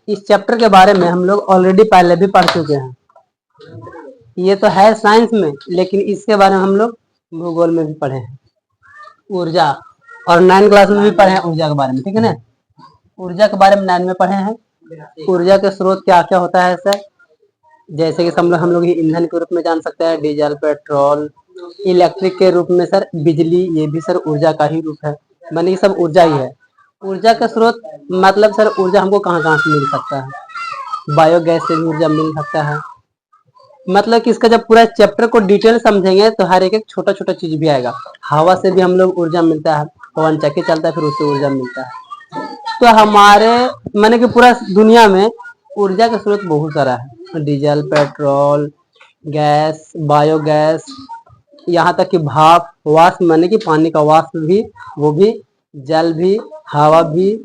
इस चैप्टर के बारे में हम लोग ऑलरेडी पहले भी पढ़ चुके हैं। ये तो है साइंस में, लेकिन इसके बारे में हम लोग भूगोल में भी पढ़े हैं, ऊर्जा, और 9 क्लास में भी पढ़े हैं ऊर्जा के बारे में, ठीक है ना। ऊर्जा के बारे में 9 में पढ़े हैं। ऊर्जा के स्रोत क्या क्या होता है सर, जैसे कि हम लोग ईंधन के रूप में जान सकते हैं, डीजल, पेट्रोल, इलेक्ट्रिक के रूप में सर बिजली, ये भी सर ऊर्जा का ही रूप है, माने ये सब ऊर्जा ही है। ऊर्जा का स्रोत मतलब सर ऊर्जा हमको कहाँ कहाँ से मिल सकता है, बायोगैस से भी ऊर्जा मिल सकता है। मतलब कि इसका जब पूरा चैप्टर को डिटेल समझेंगे तो हर एक छोटा छोटा चीज भी आएगा। हवा से भी हम लोग ऊर्जा मिलता है, पवन चक्की चलता है फिर उससे ऊर्जा मिलता है। तो हमारे माने कि पूरा दुनिया में ऊर्जा का स्रोत बहुत सारा है, डीजल, पेट्रोल, गैस, बायोगैस, यहाँ तक कि भाप, वाष्प माने कि पानी का वाष्प भी, वो भी, जल भी, हवा भी,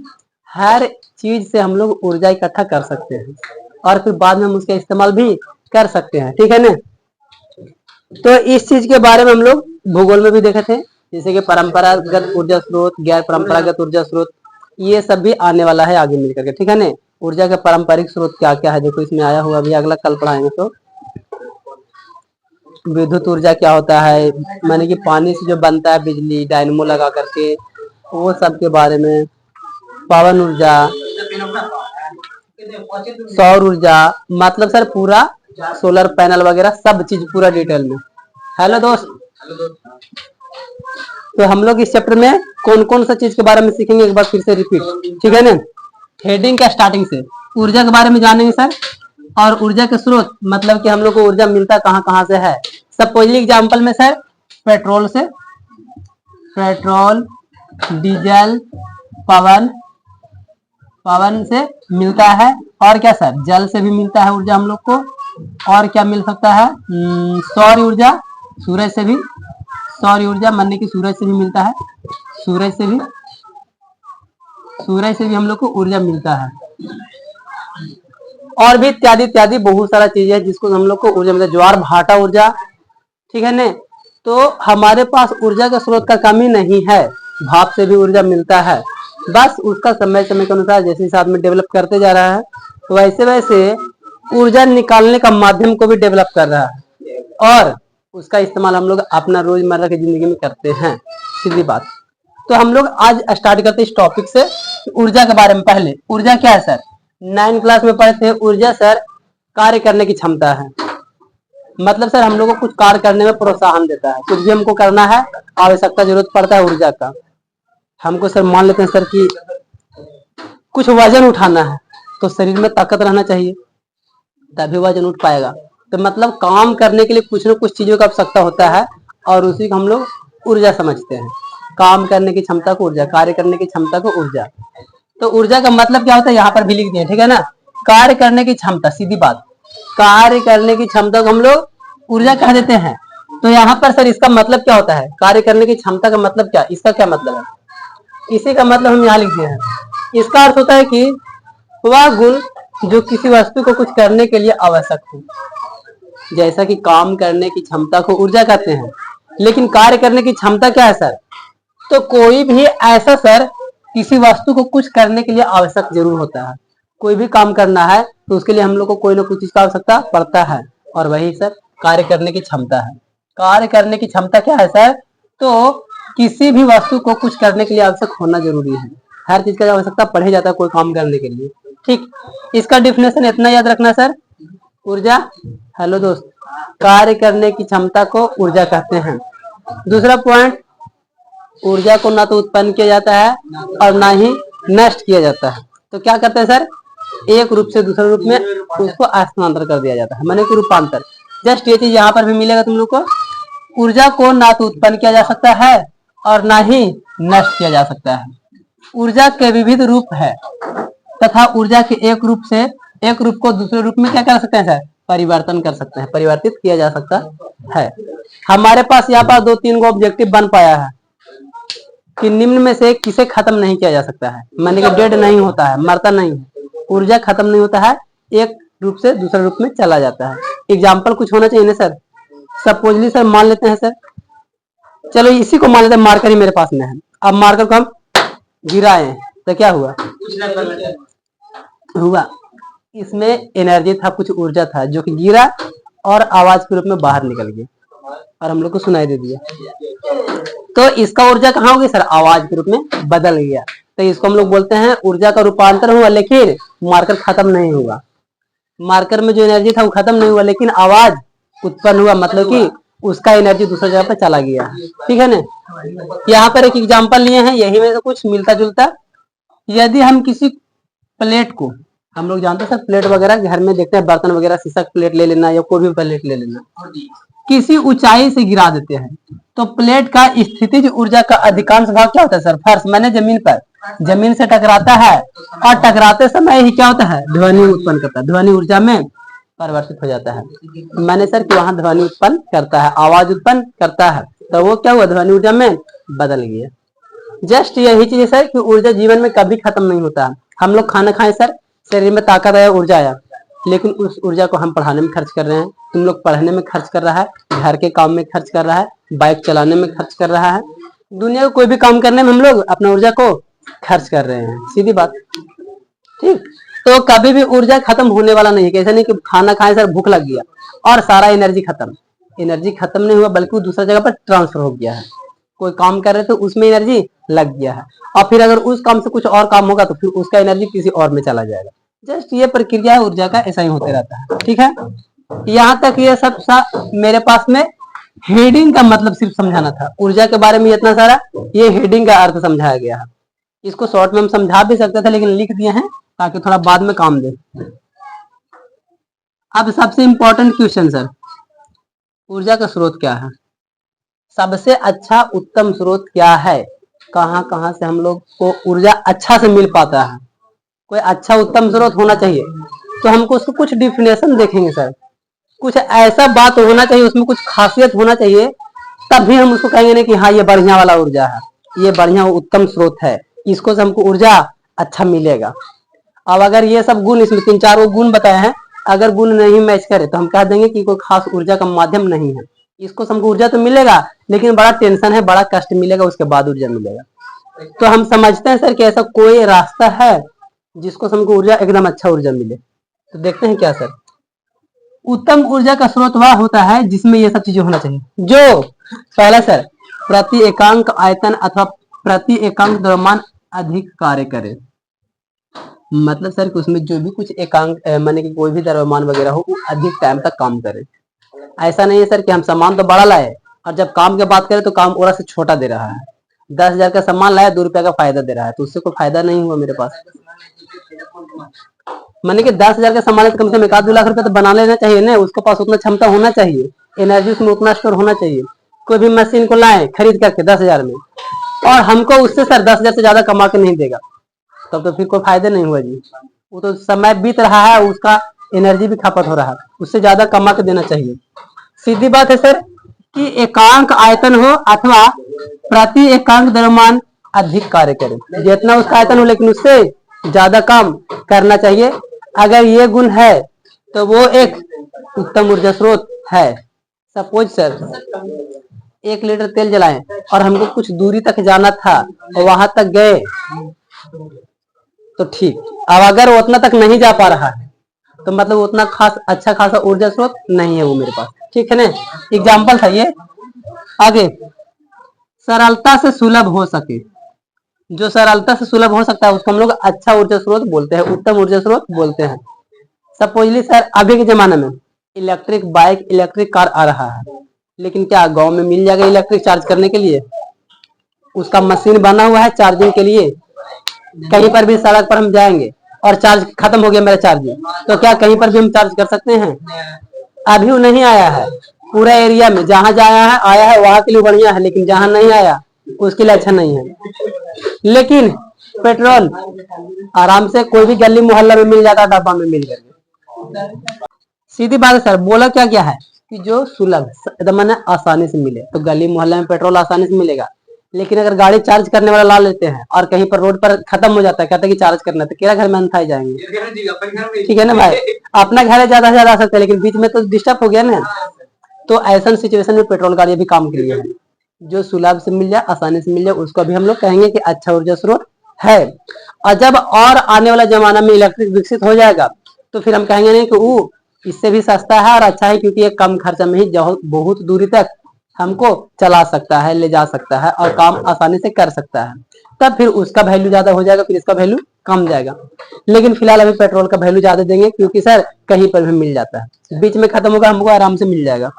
हर चीज से हम लोग ऊर्जा इकट्ठा कर सकते हैं और फिर बाद में हम उसका इस्तेमाल भी कर सकते हैं, ठीक है ना। तो इस चीज के बारे में हम लोग भूगोल में भी देखे थे, जैसे कि परंपरागत ऊर्जा स्रोत, गैर परंपरागत ऊर्जा स्रोत, ये सब भी आने वाला है आगे मिल करके, ठीक है ना। ऊर्जा के पारंपरिक स्रोत क्या क्या है देखो इसमें आया हुआ, अभी अगला कल पढ़ाएंगे। तो विद्युत ऊर्जा क्या होता है, माने कि पानी से जो बनता है बिजली, डायनमो लगा करके, वो सब के बारे में। पवन ऊर्जा, सौर ऊर्जा, मतलब सर पूरा सोलर पैनल वगैरह सब चीज पूरा डिटेल में। हेलो दोस्त, तो हम लोग इस चैप्टर में कौन कौन सा चीज के बारे में सीखेंगे एक बार फिर से रिपीट, ठीक है ना। हेडिंग का स्टार्टिंग से ऊर्जा के बारे में जानेंगे सर, और ऊर्जा के स्रोत मतलब कि हम लोग को ऊर्जा मिलता कहाँ कहाँ से है। सपोजली एग्जाम्पल में सर पेट्रोल से, पेट्रोल, डीजल, पवन से मिलता है, और क्या सर जल से भी मिलता है ऊर्जा हम लोग को, और क्या मिल सकता है, सौर ऊर्जा, सूरज से भी, सौर ऊर्जा मानने की सूरज से भी मिलता है, सूरज से भी हम लोग को ऊर्जा मिलता है, और भी इत्यादि इत्यादि बहुत सारा चीज है जिसको हम लोग को ऊर्जा मिलता है, ज्वार भाटा ऊर्जा, ठीक है ना। तो हमारे पास ऊर्जा का स्रोत का कमी नहीं है, भाप से भी ऊर्जा मिलता है, बस उसका समय समय के अनुसार जैसे हिसाब में डेवलप करते जा रहा है, तो वैसे वैसे ऊर्जा निकालने का माध्यम को भी डेवलप कर रहा है, और उसका इस्तेमाल हम लोग अपना रोजमर्रा की जिंदगी में करते हैं, सीधी बात। तो हम लोग आज स्टार्ट करते हैं इस टॉपिक से, ऊर्जा के बारे में। पहले ऊर्जा क्या है सर, 9 क्लास में पढ़े थे। ऊर्जा सर कार्य करने की क्षमता है, मतलब सर हम लोग को कुछ कार्य करने में प्रोत्साहन देता है, कुछ भी हमको करना है, आवश्यकता जरूरत पड़ता है ऊर्जा का। हमको सर मान लेते हैं सर कि कुछ वजन उठाना है, तो शरीर में ताकत रहना चाहिए तभी वजन उठ पाएगा। तो मतलब काम करने के लिए कुछ न कुछ चीजों की आवश्यकता होता है, और उसी को हम लोग ऊर्जा समझते हैं। काम करने की क्षमता को ऊर्जा, कार्य करने की क्षमता को ऊर्जा। तो ऊर्जा का मतलब क्या होता है यहाँ पर भी लिख दिए, ठीक है ना। कार्य करने की क्षमता, सीधी बात, कार्य करने की क्षमता को हम लोग ऊर्जा कह देते हैं। तो यहाँ पर सर इसका मतलब क्या होता है, कार्य करने की क्षमता का मतलब क्या, इसका क्या मतलब है, इसी का मतलब हम यहाँ लिख दिए हैं। इसका अर्थ होता है कि वह गुण जो किसी वस्तु को कुछ करने के लिए आवश्यक हो, जैसा कि काम करने की क्षमता को ऊर्जा कहते हैं। लेकिन कार्य करने की क्षमता क्या है सर, तो कोई भी ऐसा सर किसी वस्तु को कुछ करने के लिए आवश्यक जरूर होता है। कोई भी काम करना है तो उसके लिए हम लोग को कोई ना कोई चीज का आवश्यकता पड़ता है, और वही सर कार्य करने की क्षमता है। कार्य करने की क्षमता क्या है सर, तो किसी भी वस्तु को कुछ करने के लिए आवश्यक होना जरूरी है। हर चीज का आवश्यकता पड़ ही जाता है कोई काम करने के लिए, ठीक। इसका डिफिनेशन इतना याद रखना सर, ऊर्जा, हेलो दोस्त, कार्य करने की क्षमता को ऊर्जा कहते हैं। दूसरा पॉइंट, ऊर्जा को ना तो उत्पन्न किया जाता है और ना ही नष्ट किया जाता है। तो क्या करते हैं सर, एक रूप से दूसरे रूप में उसको स्थानांतर कर दिया जाता है, माने कि रूपांतर। जस्ट ये चीज यहाँ पर भी मिलेगा तुम लोग को, ऊर्जा को ना तो उत्पन्न किया जा सकता है और ना ही नष्ट किया जा सकता है। ऊर्जा के विविध रूप है तथा ऊर्जा के एक रूप से एक रूप को दूसरे रूप में क्या कर सकते हैं सर, परिवर्तन कर सकते हैं, परिवर्तित किया जा सकता है। हमारे पास यहाँ पर 2-3 गो ऑब्जेक्टिव बन पाया है कि निम्न में से किसे खत्म नहीं किया जा सकता है, माने कि डेड नहीं होता है, मरता नहीं है, ऊर्जा खत्म नहीं होता है, एक रूप से दूसरे रूप में चला जाता है। एग्जाम्पल कुछ होना चाहिए ना सर। सपोजली सर मान लेते हैं सर, चलो इसी को मान लेते हैं, मार्कर ही मेरे पास में है। अब मार्कर को हम गिराए तो क्या हुआ, इसमें एनर्जी था, कुछ ऊर्जा था जो कि गिरा और आवाज के रूप में बाहर निकल गया और हम लोग को सुनाई दे दिया। तो इसका ऊर्जा कहाँ होगी सर? आवाज के रूप में बदल गया। तो इसको हम लोग बोलते हैं ऊर्जा का रूपांतर हुआ, लेकिन मार्कर खत्म नहीं हुआ। मार्कर में जो एनर्जी था वो खत्म नहीं हुआ, लेकिन आवाज उत्पन्न हुआ, मतलब कि उसका एनर्जी दूसरी जगह पर चला गया। ठीक है ना? यहाँ पर एक एग्जांपल लिए हैं, यही में से कुछ मिलता जुलता। यदि हम किसी प्लेट को, हम लोग जानते हैं सर प्लेट वगैरह घर में देखते हैं, बर्तन वगैरह, शीशा प्लेट ले लेना या कोई भी प्लेट ले लेना, किसी ऊंचाई से गिरा देते हैं तो प्लेट का स्थितिज ऊर्जा का अधिकांश भाग क्या होता है सर? फर्श माने जमीन पर, जमीन से टकराता है और टकराते समय ही क्या होता है? ध्वनि उत्पन्न करता है, ध्वनि ऊर्जा में परिवर्तित हो जाता है। मैंने सर कि वहां ध्वनि उत्पन्न करता है, आवाज उत्पन्न करता है, तो वो क्या हुआ? ध्वनि ऊर्जा में बदल गया। जस्ट यही चीज है सर कि ऊर्जा जीवन में कभी खत्म नहीं होता। हम लोग खाना खाएं सर, शरीर में ताकत आया, ऊर्जा आया, लेकिन उस ऊर्जा को हम पढ़ाने में खर्च कर रहे हैं, तुम लोग पढ़ने में खर्च कर रहा है, घर के काम में खर्च कर रहा है, बाइक चलाने में खर्च कर रहा है, दुनिया को कोई भी काम करने में हम लोग अपना ऊर्जा को खर्च कर रहे हैं, सीधी बात। ठीक, तो कभी भी ऊर्जा खत्म होने वाला नहीं है। कैसे नहीं कि खाना खाए सर, भूख लग गया और सारा एनर्जी खत्म, एनर्जी खत्म नहीं हुआ, बल्कि वो दूसरा जगह पर ट्रांसफर हो गया है। कोई काम कर रहे थे उसमें एनर्जी लग गया है, और फिर अगर उस काम से कुछ और काम होगा तो फिर उसका एनर्जी किसी और में चला जाएगा। जस्ट ये प्रक्रिया है ऊर्जा का, ऐसा ही होते रहता है। ठीक है, यहाँ तक ये सब मेरे पास में हेडिंग का मतलब सिर्फ समझाना था। ऊर्जा के बारे में इतना सारा, ये हेडिंग का अर्थ समझाया गया है। इसको शॉर्ट में हम समझा भी सकते थे, लेकिन लिख दिए हैं ताकि थोड़ा बाद में काम दे। अब सबसे इंपॉर्टेंट क्वेश्चन सर, ऊर्जा का स्रोत क्या है? सबसे अच्छा उत्तम स्रोत क्या है? कहाँ कहाँ से हम लोग को ऊर्जा अच्छा से मिल पाता है? कोई अच्छा उत्तम स्रोत होना चाहिए, तो हमको उसको कुछ डिफिनेशन देखेंगे सर, कुछ ऐसा बात होना चाहिए, उसमें कुछ खासियत होना चाहिए, तभी हम उसको कहेंगे ना कि हाँ ये बढ़िया वाला ऊर्जा है, ये बढ़िया उत्तम स्रोत है, इसको से हमको ऊर्जा अच्छा मिलेगा। अब अगर ये सब गुण, इसमें 3-4 गुण बताए हैं, अगर गुण नहीं मैच करे तो हम कह देंगे कि कोई खास ऊर्जा का माध्यम नहीं है। इसको हमको ऊर्जा तो मिलेगा, लेकिन बड़ा टेंशन है, बड़ा कष्ट मिलेगा, उसके बाद ऊर्जा मिलेगा। तो हम समझते हैं सर कि ऐसा कोई रास्ता है जिसको हमको ऊर्जा एकदम अच्छा ऊर्जा मिले। तो देखते हैं क्या सर। उत्तम ऊर्जा का स्रोत वह होता है जिसमें ये सब चीजें होना चाहिए। जो पहला सर, प्रति एकांक आयतन अथवा प्रति एकांक द्रव्यमान अधिक कार्य करे। मतलब सर कि उसमें जो भी कुछ एकांक माने कि कोई भी द्रव्यमान वगैरह हो, वो अधिक टाइम तक काम करे। ऐसा नहीं है सर कि हम सामान तो बड़ा लाए और जब काम की बात करें तो काम और से छोटा दे रहा है। 10,000 का सामान लाया, 2 रुपया का फायदा दे रहा है, तो उससे कोई फायदा नहीं हुआ मेरे पास। माने कि 10,000 का सामान है तो कम से कम 1-2 लाख रुपया तो बना लेना चाहिए ना, उसके पास उतना क्षमता होना चाहिए, एनर्जी उसमें उतना स्टोर होना चाहिए। कोई भी मशीन को लाए खरीद करके 10,000 में, और हमको उससे सर 10,000 से ज्यादा कमा के नहीं देगा, तब तो फिर कोई फायदा नहीं हुआ जी। वो तो समय बीत रहा है, उसका एनर्जी भी खपत हो रहा है, उससे ज्यादा कमा के देना चाहिए। सीधी बात है सर कि एकांक आयतन हो अथवा प्रति एकांक द्रव्यमान अधिक कार्य करे। जितना उसका आयतन हो लेकिन उससे ज्यादा काम करना चाहिए। अगर ये गुण है तो वो एक उत्तम ऊर्जा स्रोत है। सपोज सर 1 लीटर तेल जलाएं और हमको कुछ दूरी तक जाना था और वहां तक गए तो ठीक। अब अगर वो उतना तक नहीं जा पा रहा है तो मतलब उतना खास अच्छा खासा ऊर्जा स्रोत नहीं है वो मेरे पास। ठीक है ना, एग्जाम्पल था ये। आगे, सरलता से सुलभ हो सके। जो सरलता से सुलभ हो सकता है उसको हम लोग अच्छा ऊर्जा स्रोत बोलते हैं, उत्तम ऊर्जा स्रोत बोलते हैं। सपोजली सर अभी के जमाने में इलेक्ट्रिक बाइक, इलेक्ट्रिक कार आ रहा है, लेकिन क्या गांव में मिल जाएगा इलेक्ट्रिक चार्ज करने के लिए? उसका मशीन बना हुआ है चार्जिंग के लिए। कहीं पर भी सड़क पर हम जाएंगे और चार्ज खत्म हो गया मेरा चार्जिंग, तो क्या कहीं पर भी हम चार्ज कर सकते हैं? अभी वो नहीं आया है पूरा एरिया में, जहां जाया है आया है वहां के लिए बढ़िया है, लेकिन जहां नहीं आया उसके लिए अच्छा नहीं है। लेकिन पेट्रोल आराम से कोई भी गली मोहल्ला में मिल जाता है, डब्बा में मिल करके। सीधी बात है सर, बोला क्या क्या है कि जो सुलभ एकदम मैंने आसानी से मिले, तो गली मोहल्ले में पेट्रोल आसानी से मिलेगा। लेकिन अगर गाड़ी चार्ज करने वाला ला लेते हैं और कहीं पर रोड पर खत्म हो जाता है, कहते हैं कि चार्ज करना, तो केरा घर में अंथाई जाएंगे। ठीक है ना भाई, अपना घर है ज्यादा से ज्यादा आ सकते हैं, लेकिन बीच में तो डिस्टर्ब हो गया ना। तो ऐसा सिचुएशन में पेट्रोल गाड़ी भी काम के लिए है। जो सुलभ से मिल जाए, आसानी से मिल जाए, उसको भी हम लोग कहेंगे कि अच्छा ऊर्जा स्रोत है। और जब और आने वाला जमाना में इलेक्ट्रिक विकसित हो जाएगा तो फिर हम कहेंगे नहीं कि वो इससे भी सस्ता है और अच्छा है, क्योंकि ये कम खर्चा में ही बहुत दूरी तक हमको चला सकता है, ले जा सकता है और काम आसानी से कर सकता है। तब फिर उसका वैल्यू ज्यादा हो जाएगा, फिर इसका वैल्यू कम जाएगा। लेकिन फिलहाल अभी पेट्रोल का वैल्यू ज्यादा देंगे, क्योंकि सर कहीं पर भी मिल जाता है, बीच में खत्म होगा हमको आराम से मिल जाएगा।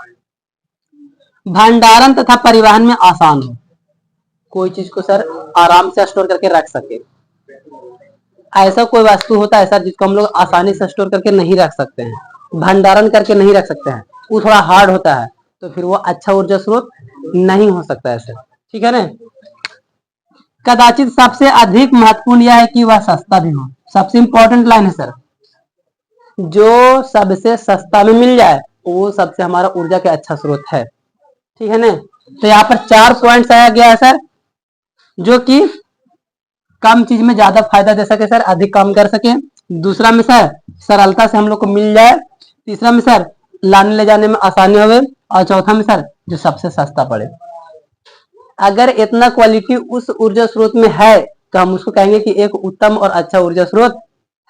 भंडारण तथा परिवहन में आसान हो, कोई चीज को सर आराम से स्टोर करके रख सके। ऐसा कोई वस्तु होता है सर जिसको हम लोग आसानी से स्टोर करके नहीं रख सकते हैं, भंडारण करके नहीं रख सकते हैं, वो थोड़ा हार्ड होता है, तो फिर वो अच्छा ऊर्जा स्रोत नहीं हो सकता है सर। ठीक है ना। कदाचित सबसे अधिक महत्वपूर्ण यह है कि वह सस्ता भी हो। सबसे इंपॉर्टेंट लाइन है सर, जो सबसे सस्ता में मिल जाए वो सबसे हमारा ऊर्जा का अच्छा स्रोत है। ठीक है ना। तो यहाँ पर 4 पॉइंट्स आया गया है सर, जो कि कम चीज में ज्यादा फायदा दे सके सर, अधिक काम कर सके। दूसरा में सर सरलता से हम लोग को मिल जाए। तीसरा में सर लाने ले जाने में आसानी हो। और चौथा में सर जो सबसे सस्ता पड़े। अगर इतना क्वालिटी उस ऊर्जा स्रोत में है तो हम उसको कहेंगे कि एक उत्तम और अच्छा ऊर्जा स्रोत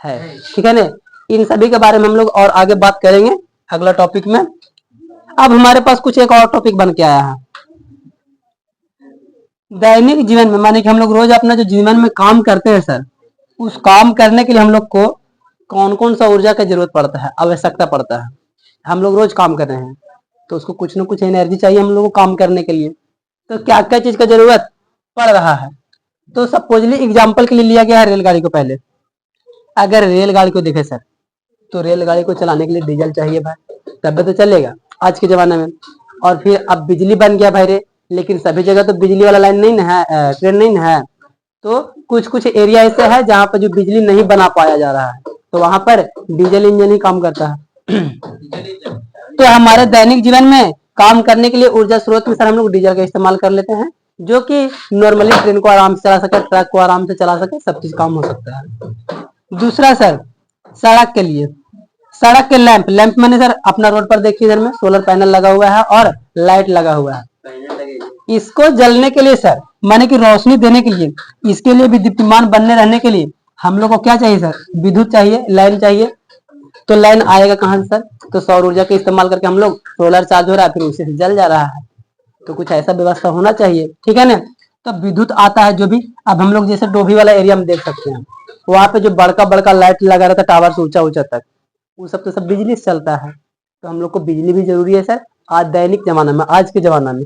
है। ठीक है ना। इन सभी के बारे में हम लोग और आगे बात करेंगे अगला टॉपिक में। अब हमारे पास कुछ एक और टॉपिक बन के आया है, दैनिक जीवन में, माने कि हम लोग रोज अपना जो जीवन में काम करते हैं सर, उस काम करने के लिए हम लोग को कौन कौन सा ऊर्जा की जरूरत पड़ता है, आवश्यकता पड़ता है। हम लोग रोज काम कर रहे हैं तो उसको कुछ ना कुछ एनर्जी चाहिए हम लोग को काम करने के लिए। तो क्या क्या चीज का जरूरत पड़ रहा है, तो सपोजली एग्जाम्पल के लिए लिया गया है रेलगाड़ी को। पहले अगर रेलगाड़ी को देखे सर, तो रेलगाड़ी को चलाने के लिए डीजल चाहिए भाई, तब तो चलेगा आज के जमाने में। और फिर अब बिजली बन गया भाई रे, लेकिन सभी जगह तो बिजली वाला लाइन नहीं है, ट्रेन नहीं है। तो कुछ कुछ एरिया ऐसे है जहाँ पर जो बिजली नहीं बना पाया जा रहा है, तो वहां पर डीजल इंजन ही काम करता है। तो हमारे दैनिक जीवन में काम करने के लिए ऊर्जा स्रोत में सर हम लोग डीजल का इस्तेमाल कर लेते हैं, जो कि नॉर्मली ट्रेन को आराम से चला सके, ट्रक को आराम से चला सके, सब चीज काम हो सकता है। दूसरा सर सड़क के लिए, सड़क के लैंप, लैंप मैंने सर अपना रोड पर देखिए इधर में सोलर पैनल लगा हुआ है और लाइट लगा हुआ है। इसको जलने के लिए सर, माने कि रोशनी देने के लिए, इसके लिए भी दीप्तिमान बनने रहने के लिए हम लोग को क्या चाहिए सर, विद्युत चाहिए, लाइन चाहिए। तो लाइन आएगा कहां से सर, तो सौर ऊर्जा के इस्तेमाल करके हम लोग, सोलर चार्ज हो रहा है फिर उसी से जल जा रहा है। तो कुछ ऐसा व्यवस्था होना चाहिए। ठीक है ना। तो विद्युत आता है जो भी, अब हम लोग जैसे डोभी वाला एरिया में देख सकते हैं, वहां पे जो बड़का बड़का लाइट लगा रहता है टावर से ऊंचा ऊंचा तक, वो सब तो सब बिजली से चलता है। तो हम लोग को बिजली भी जरूरी है सर आज दैनिक जमाना में, आज के जमाना में।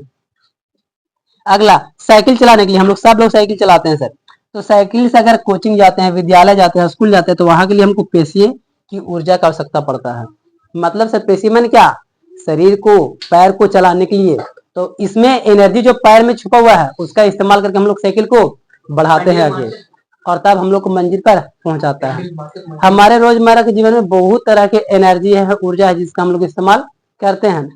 अगला साइकिल चलाने के लिए, हम लोग सब लोग साइकिल चलाते हैं सर। तो साइकिल से अगर कोचिंग जाते हैं, विद्यालय जाते हैं, स्कूल जाते हैं, तो वहां के लिए हमको पेशिए की ऊर्जा का आवश्यकता पड़ता है। मतलब सर पेशी में क्या, शरीर को, पैर को चलाने के लिए। तो इसमें एनर्जी जो पैर में छुपा हुआ है उसका इस्तेमाल करके हम लोग साइकिल को बढ़ाते हैं आगे, और तब हम लोग को मंजिल पर पहुंचाता है। हमारे रोजमर्रा के जीवन में बहुत तरह के एनर्जी है, ऊर्जा है, जिसका हम लोग इस्तेमाल करते हैं।